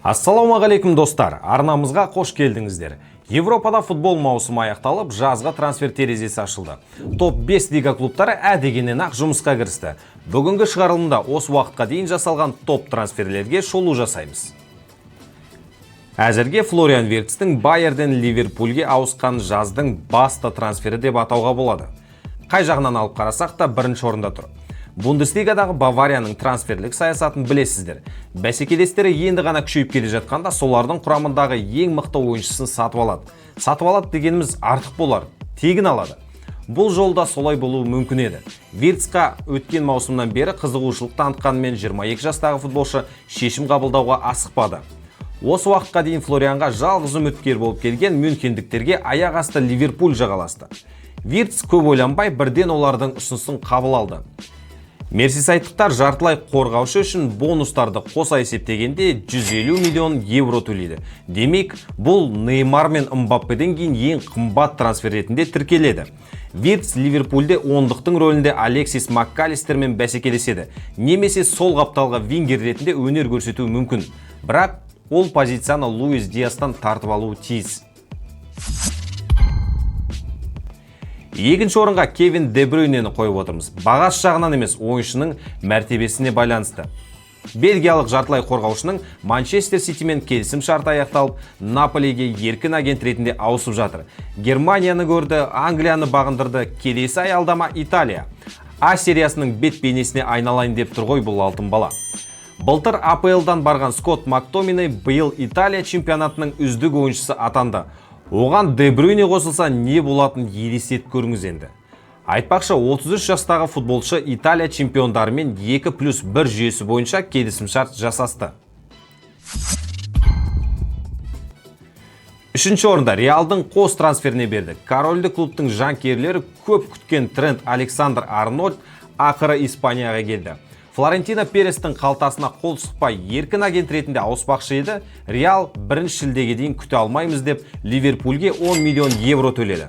Ассалаумағалейкум достар, арнамызға қош келдіңіздер. Европада футбол маусымы аяқталып, жазға трансфер терезесі ашылды. Топ 5 лига клубтары дегеннен ақ жұмысқа кірісті. Бүгінгі шығарылымда осы уақытқа дейін жасалған топ трансферлерге шолу жасаймыз. Әзірге Флориан Виртстің Байерден Ливерпульге ауысқан жаздың басты трансфері деп атауға болады. Қай жағынан алып қарасақ та бірінші орында тұр. Бундеслигадағы Баварияның трансферлік саясатын білесіздер. Бәсекелестері енді ғана күшейіп келе жатқанда солардың құрамындағы ең мықты ойыншысын сатып алады. Сатып алады дегеніміз артық болар, тегін алады. Бұл жолда солай болуы мүмкін еді. Виртсқа өткен маусымнан бері қызығушылық танытқанымен 22 жастағы футболшы шешім қабылдауға асықпады. Осы уақытқа дейін Флорианға жалғыз үміткер болып келген мюнхендіктерге аяқ асты Ливерпуль жағаласты. Виртс көп ойланбай бірден олардың ұсынысын қабыл алды. Мерсисайдтықтар жартылай қорғаушы үшін бонустарды қоса есептегенде 150 миллион евро төлейді. Демек, бұл Неймар мен Мбаппеден кейін ең қымбат трансфер ретінде тіркеледі. Виртс Ливерпульде ондықтың рөлінде Алексис Маккалистермен бәсекелеседі. Немесе сол қапталға вингер ретінде өнер көрсетуі мүмкін. Бірақ ол позицияны Луис Диастан тартып алуы тиіс. Екінші орынға Кевин Де Брюйнені қойып отырмыз. Бағасы жағынан емес, ойыншының мәртебесіне байланысты. Бельгиялық жартылай қорғаушының Манчестер Ситимен келісім шарты аяқталып, Наполиге еркін агент ретінде ауысып жатыр. Германияны көрді, Англияны бағындырды, келесі аялдама Италия. А сериясының бет бейнесіне айналайын деп тұр ғой бұл алтын бала. Былтыр АПЛ-дан барған Скотт Мактоминей биыл Италия чемпионатының үздік ойыншысы атанды. Оған Де Брюйне қосылса не болатын елестетіп көріңіз енді. Айтпақшы, 33 жастағы футболшы Италия чемпиондарымен 2+1 жүйесі бойынша келісімшарт жасасты. Үшінші орында Реалдың қос трансферіне берді. Корольді клубтың жанкүйерлері көп күткен Трент Александр-Арнольд ақыры Испанияға келді. Флорентино Перестің қалтасына қол сұқпай еркін агент ретінде ауыспақшы еді. Реал бірінші шілдеге дейін күте алмаймыз деп Ливерпульге 10 миллион евро төледі.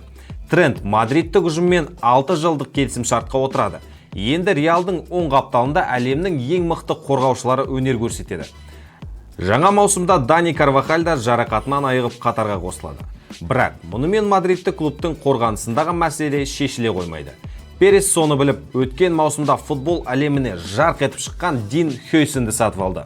Трент Мадридтік ұжыммен 6 жылдық келісім шартқа отырады. Енді Реалдың оң қапталында әлемнің ең мықты қорғаушылары өнер көрсетеді. Жаңа маусымда Дани Карвахаль да жарақатынан айығып қатарға қосылады. Бірақ мұнымен Мадридтік клубтың қорғанысындағы мәселе шешіле қоймайды. Перес соны біліп, өткен маусымда футбол әлеміне жарқ етіп шыққан Дин Хейсенді сатып алды.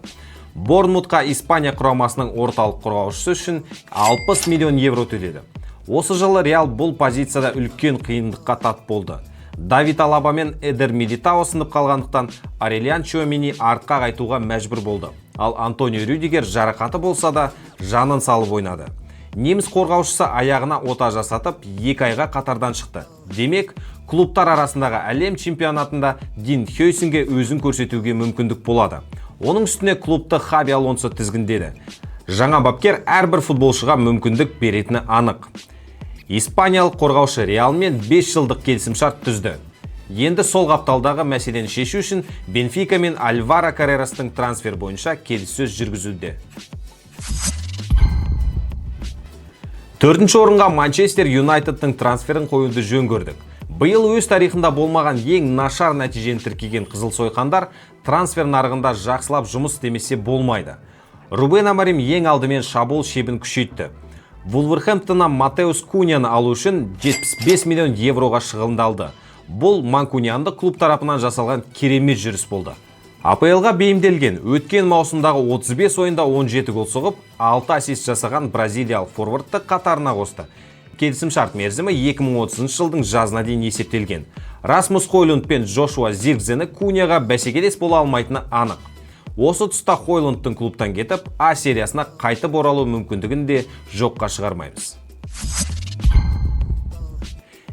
Борнмутқа Испания құрамасының орталық қорғаушысы үшін 60 миллион евро төледі. Осы жылы Реал бұл позицияда үлкен қиындыққа тап болды. Давид Алаба мен Эдер Милитао сынып қалғандықтан Арелиан Чуамени артқа қайтуға мәжбүр болды. Ал Антонио Рюдигер жарақаты болса да жанын салып ойнады. Неміс қорғаушысы аяғына ота жасатып 2 айға қатардан шықты. Демек, клубтар арасындағы әлем чемпионатында Дин Хейсенге өзін көрсетуге мүмкіндік болады. Оның үстіне клубты Хаби Алонсо тізгіндеді. Жаңа бапкер әрбір футболшыға мүмкіндік беретіні анық. Испаниялық қорғаушы Реалмен 5 жылдық келісімшарт түзді. Енді сол қапталдағы мәселені шешу үшін Бенфика мен Альваро Каррерастың трансфер бойынша келіссөз жүргізуде. Төртінші орынға Манчестер Юнайтедтің трансферін қоюды жөн көрдік. Биыл өз тарихында болмаған ең нашар нәтижені тіркеген қызыл сойқандар трансфер нарығында жақсылап жұмыс істемесе болмайды. Рубен Амарим ең алдымен шабуыл шебін күшейтті. Вулверхэмптоннан Матеус Куньяны алу үшін 75 миллион евроға шығындалды. Бұл манкунианды клуб тарапынан жасалған керемет жүріс болды. АПЛ-ға бейімделген өткен маусымдағы 35 ойында 17 гол соғып, 6 ассист жасаған бразилиялық форвардты қатарына қосты. Келісім шарт мерзімі 2030 жылдың жазына дейін есептелген. Расмус Хойлунд пен Джошуа Зиркзені Куньяға бәсекелес бола алмайтыны анық. Осы тұста Хойлундтың клубтан кетіп, А сериясына қайтып оралу мүмкіндігін де жоққа шығармаймыз.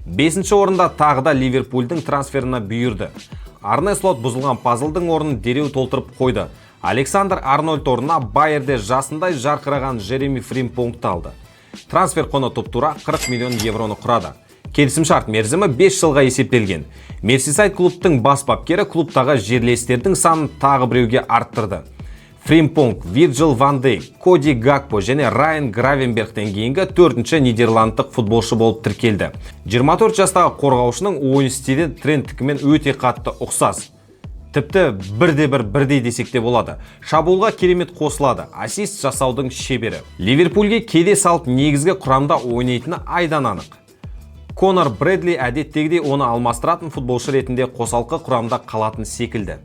Бесінші орында тағы да Ливерпульдің трансферына бұйырды. Арне слот бұзылған пазлдың орнын дереу толтырып қойды. Александр Арнольд орнына Байерде жасындай жарқыраған Жереми Фримпонгты алды. Трансфер құны тұп-тура 40 миллион евроны құрады. Келісімшарт мерзімі 5 жылға есептелген. Мерсисайд клубтың бас бапкері клубтағы жерлестердің санын тағы біреуге арттырды. Фримпонг, Вирджил ван Дейк, Коди Гакпо және Райан Гравенбергтен кейінгі 4-ші нидерландтық футболшы болып тіркелді. 24 жастағы қорғаушының ойын стилі Тренттікімен өте қатты ұқсас. Тіпті бірдей десек те болады. Шабуылға керемет қосылады, ассист жасаудың шебері. Ливерпульге келе салып негізгі құрамда ойнайтыны айдан анық. Конор Брэдли әдеттегідей оны алмастыратын футболшы ретінде қосалқы құрамда қалатын секілді.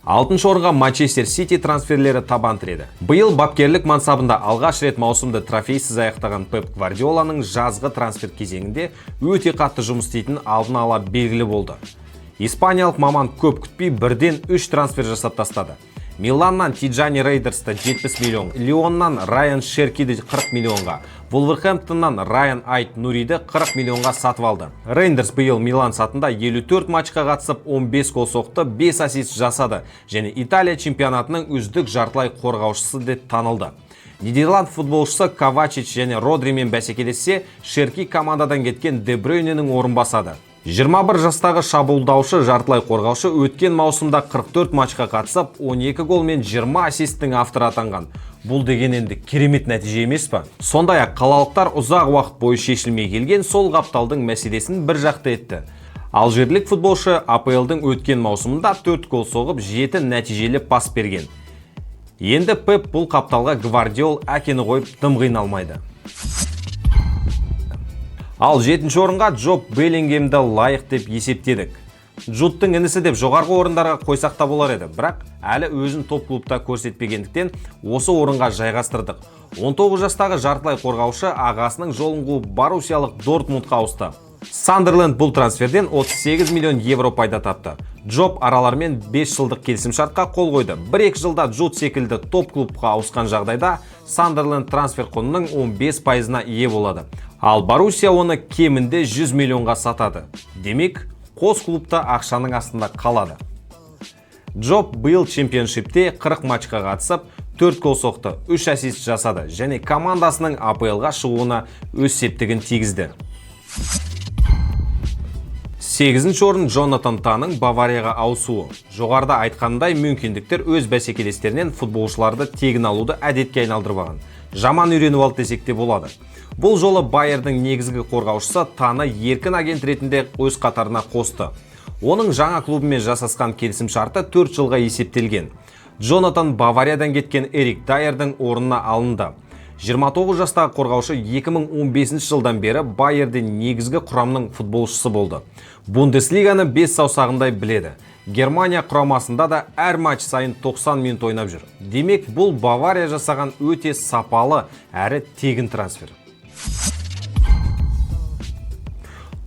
6-шы орынға Манчестер Сити трансферлері табан тіреді. Биыл бапкерлік мансабында алғаш рет маусымды трофейсіз аяқтаған Пеп Гвардиоланың жазғы трансфер кезеңінде өте қатты жұмыс істейтін алдын ала белгілі болды. Испаниялық маман көп күтпей бірден 3 трансфер жасап тастады. Миланнан Тиджани Рейдерсті 70 миллион, Лионнан Райан Шеркиді 40 миллионға, Вулверхэмптоннан Райан Айт Нуриді 40 миллионға сатып алды. Рейндерс биыл Милан сатында 54 матчқа қатысып 15 гол соқты, 5 ассист жасады және Италия чемпионатының үздік жартылай қорғаушысы деп танылды. Нидерланд футболшысы Ковачич және Родримен бәсекелессе, Шерки командадан кеткен Де Брюйненің орын басады. 21 жастағы шабуылдаушы жартылай қорғаушы өткен маусымда 44 матчқа қатысып, 12 гол мен 20 ассисттің авторы атанған. Бұл деген енді керемет нәтиже емес па? Сондай-ақ қалалықтар ұзақ уақыт бойы шешілмей келген сол қапталдың мәселесін бір жақты етті. Алжирлік футболшы АПЛ-дың өткен маусымында 4 гол соғып, 7 нәтижелі пас берген. Енді Пеп бұл қапталға Гвардиол әкені қойып дым қиналмайды. Ал 7-ші орынға Джоб Беллингемді лайық деп есептедік. Джудтың інісі деп жоғарғы орындарға қойсақ та болар еді, бірақ әлі өзін топ клубта көрсетпегендіктен осы орынға жайғастырдық. 19 жастағы жартылай қорғаушы ағасының жолын қуып Боруссиялық Дортмундқа ауысты. Сандерленд бұл трансферден 38 миллион евро пайда тапты. Джоб аралармен 5 жылдық келісімшартқа қол қойды. 1-2 жылда Джуд секілді топ клубқа ауысқан жағдайда Сандерленд трансфер құнының 15%-на ие болады. Ал Боруссия оны кемінде 100 миллионға сатады. Демек, қос клубта ақшаның астында қалады. Джоб биыл чемпионшипте 40 матчқа қатысып, 4 гол соқты, 3 ассист жасады және командасының АПЛ-ға шығуына өз септігін тигізді. 8-ші орын Джонатан Таның Баварияға ауысуы. Жоғарыда айтқандай мүмкіндіктер өз бәсекелестерінен футболшыларды тегін алуды әдетке айналдырбаған. Жаман үйреніп алды десек те болады. Бұл жолы Байердің негізгі қорғаушысы Таны еркін агент ретінде өз қатарына қосты. Оның жаңа клубымен жасасқан келісімшарты 4 жылға есептелген. Джонатан Бавариядан кеткен Эрик Дайердің орнына алынды. 29 жастағы қорғаушы 2015 жылдан бері Байерде негізгі құрамның футболшысы болды. Бундеслиганы 5 саусағындай біледі. Германия құрамасында да әр матч сайын 90 минут ойнап жүр. Демек, бұл Бавария жасаған өте сапалы әрі тегін трансфер.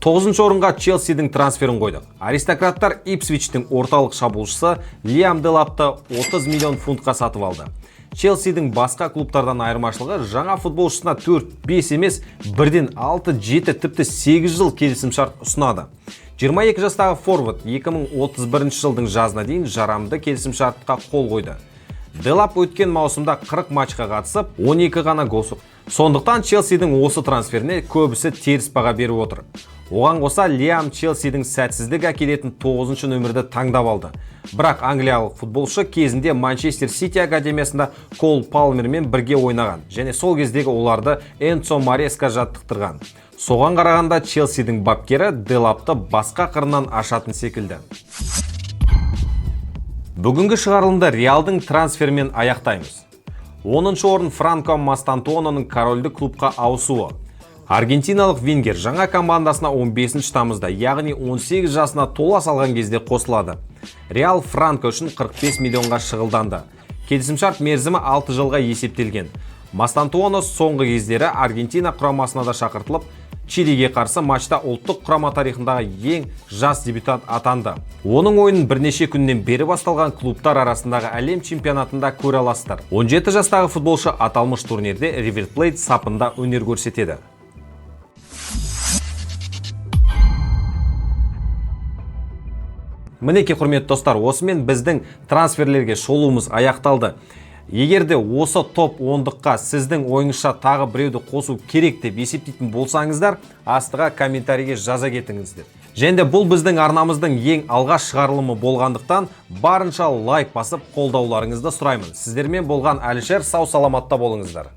9-ші орынға Челсидің трансферін қойдық. Аристократтар Ипсвичтің орталық шабуылшысы Лиам Делапты 30 миллион фунтқа сатып алды. Челсидің басқа клубтардан айырмашылығы жаңа футболшысына 4-5 емес, бірден 6-7 тіпті 8 жыл келісімшарт ұсынады. 22 жастағы форвард 2031 жылдың жазына дейін жарамды келісімшартқа қол қойды. Делап өткен маусымда 40 матчқа қатысып, 12 ғана гол соқты. Сондықтан Челсидің осы трансферіне көбісі теріс баға беріп отыр. Оған қоса Лиам Челсидің сәтсіздік әкелетін 9-ші нөмірді таңдап алды. Бірақ англиялық футболшы кезінде Манчестер Сити академиясында Кол Палмермен бірге ойнаған және сол кездегі оларды Энцо Мареска жаттықтырған. Соған қарағанда Челсидің бапкері Делапты басқа қырынан ашатын секілді. Бүгінгі шығарылымда Реалдың трансфермен аяқтаймыз. 10-ші орын Франко Мастантуононың корольдік клубқа ауысуы. Аргентиналық вингер жаңа командасына 15 тамызда, яғни 18 жасына тола салған кезде қосылады. Реал Франко үшін 45 миллионға шығылданды. Келісімшарт мерзімі 6 жылға есептелген. Мастантуоно соңғы кездері Аргентина құрамасына да шақыртылып, Чилиге қарсы матчта ұлттық құрама тарихындағы ең жас дебютант атанды. Оның ойынын бірнеше күннен бері басталған клубтар арасындағы әлем чемпионатында көре аласыздар. 17 жастағы футболшы аталмыш турнирде River Plate сапында өнер көрсетеді. Мінеке құрметті достар, осымен біздің трансферлерге шолуымыз аяқталды. Егерде осы топ 10-дыққа сіздің ойыңызша тағы біреуді қосу керек деп есептейтін болсаңыздар, астыға комментарийге жаза кетіңіздер. Және бұл біздің арнамыздың ең алғаш шығарылымы болғандықтан барынша лайк басып қолдауларыңызды сұраймын. Сіздермен болған Әлішер, сау саламатта болыңыздар.